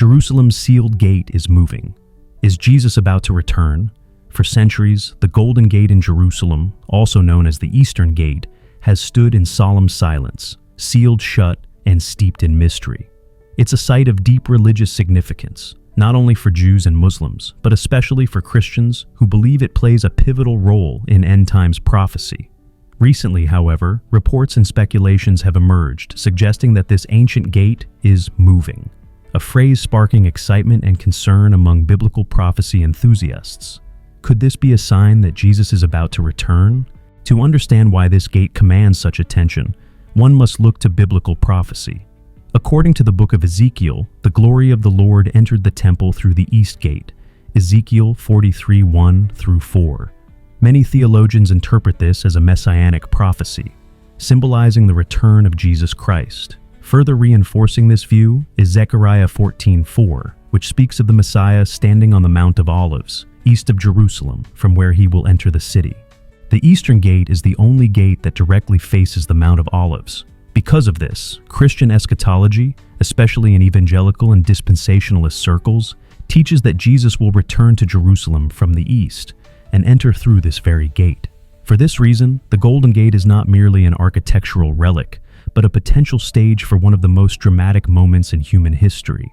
Jerusalem's sealed gate is moving. Is Jesus about to return? For centuries, the Golden Gate in Jerusalem, also known as the Eastern Gate, has stood in solemn silence, sealed shut and steeped in mystery. It's a site of deep religious significance, not only for Jews and Muslims, but especially for Christians who believe it plays a pivotal role in end times prophecy. Recently, however, reports and speculations have emerged suggesting that this ancient gate is moving, a phrase sparking excitement and concern among biblical prophecy enthusiasts. Could this be a sign that Jesus is about to return? To understand why this gate commands such attention, one must look to biblical prophecy. According to the book of Ezekiel, the glory of the Lord entered the temple through the east gate, Ezekiel 43:1-4. Many theologians interpret this as a messianic prophecy, symbolizing the return of Jesus Christ. Further reinforcing this view is Zechariah 14:4, which speaks of the Messiah standing on the Mount of Olives, east of Jerusalem, from where he will enter the city. The Eastern Gate is the only gate that directly faces the Mount of Olives. Because of this, Christian eschatology, especially in evangelical and dispensationalist circles, teaches that Jesus will return to Jerusalem from the east and enter through this very gate. For this reason, the Golden Gate is not merely an architectural relic, but a potential stage for one of the most dramatic moments in human history.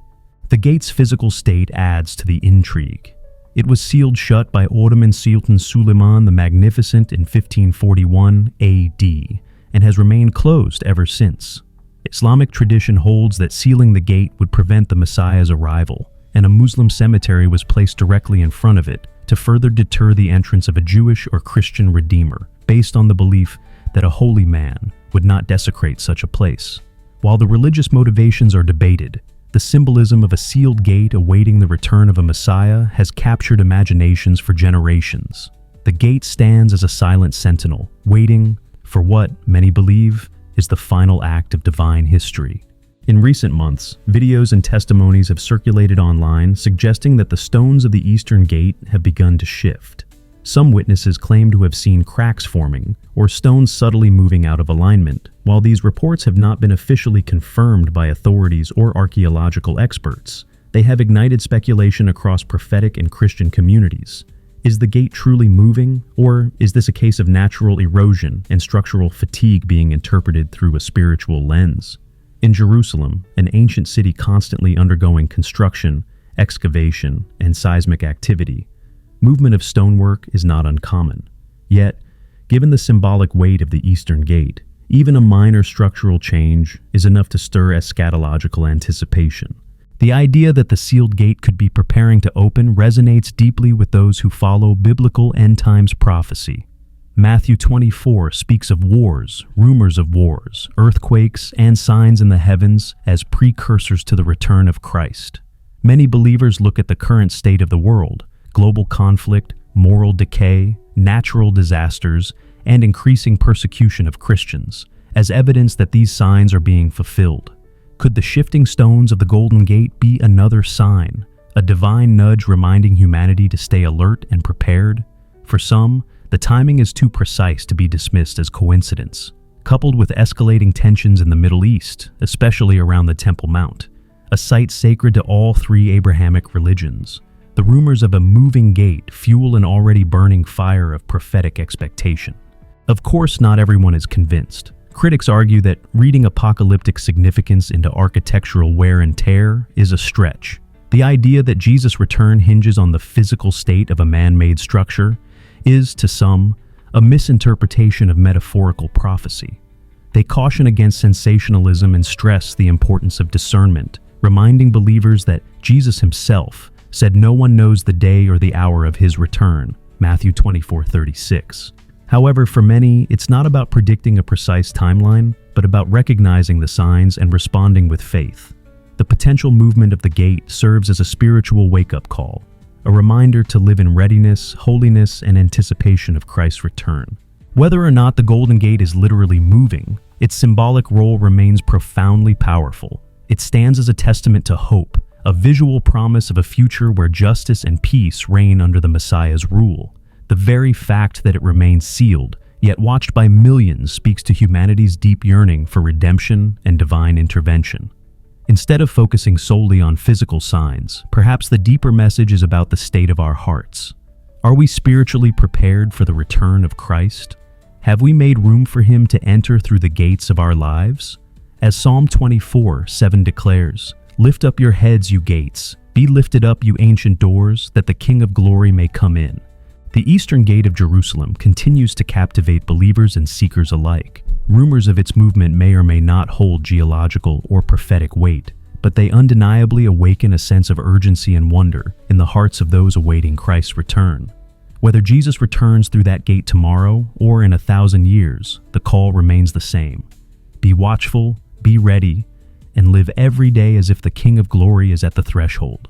The gate's physical state adds to the intrigue. It was sealed shut by Ottoman Sultan Suleiman the Magnificent in 1541 AD and has remained closed ever since. Islamic tradition holds that sealing the gate would prevent the Messiah's arrival, and a Muslim cemetery was placed directly in front of it to further deter the entrance of a Jewish or Christian redeemer, based on the belief that a holy man would not desecrate such a place. While the religious motivations are debated, the symbolism of a sealed gate awaiting the return of a Messiah has captured imaginations for generations. The gate stands as a silent sentinel, waiting for what many believe is the final act of divine history. In recent months, videos and testimonies have circulated online suggesting that the stones of the Eastern Gate have begun to shift. Some witnesses claim to have seen cracks forming or stones subtly moving out of alignment. While these reports have not been officially confirmed by authorities or archaeological experts, they have ignited speculation across prophetic and Christian communities. Is the gate truly moving, or is this a case of natural erosion and structural fatigue being interpreted through a spiritual lens? In Jerusalem, an ancient city constantly undergoing construction, excavation, and seismic activity, movement of stonework is not uncommon. Yet, given the symbolic weight of the Eastern Gate, even a minor structural change is enough to stir eschatological anticipation. The idea that the sealed gate could be preparing to open resonates deeply with those who follow biblical end times prophecy. Matthew 24 speaks of wars, rumors of wars, earthquakes, and signs in the heavens as precursors to the return of Christ. Many believers look at the current state of the world, global conflict, moral decay, natural disasters, and increasing persecution of Christians, as evidence that these signs are being fulfilled. Could the shifting stones of the Golden Gate be another sign, a divine nudge reminding humanity to stay alert and prepared? For some, the timing is too precise to be dismissed as coincidence. Coupled with escalating tensions in the Middle East, especially around the Temple Mount, a site sacred to all three Abrahamic religions, the rumors of a moving gate fuel an already burning fire of prophetic expectation. Of course, not everyone is convinced. Critics argue that reading apocalyptic significance into architectural wear and tear is a stretch. The idea that Jesus' return hinges on the physical state of a man-made structure is, to some, a misinterpretation of metaphorical prophecy. They caution against sensationalism and stress the importance of discernment, reminding believers that Jesus himself said no one knows the day or the hour of his return, Matthew 24:36. However, for many, it's not about predicting a precise timeline, but about recognizing the signs and responding with faith. The potential movement of the gate serves as a spiritual wake-up call, a reminder to live in readiness, holiness, and anticipation of Christ's return. Whether or not the Golden Gate is literally moving, its symbolic role remains profoundly powerful. It stands as a testament to hope, a visual promise of a future where justice and peace reign under the Messiah's rule. The very fact that it remains sealed, yet watched by millions, speaks to humanity's deep yearning for redemption and divine intervention. Instead of focusing solely on physical signs, perhaps the deeper message is about the state of our hearts. Are we spiritually prepared for the return of Christ? Have we made room for him to enter through the gates of our lives? As Psalm 24:7 declares, "Lift up your heads, you gates. Be lifted up, you ancient doors, that the King of glory may come in." The eastern gate of Jerusalem continues to captivate believers and seekers alike. Rumors of its movement may or may not hold geological or prophetic weight, but they undeniably awaken a sense of urgency and wonder in the hearts of those awaiting Christ's return. Whether Jesus returns through that gate tomorrow or in 1,000 years, the call remains the same. Be watchful, be ready, and live every day as if the King of Glory is at the threshold.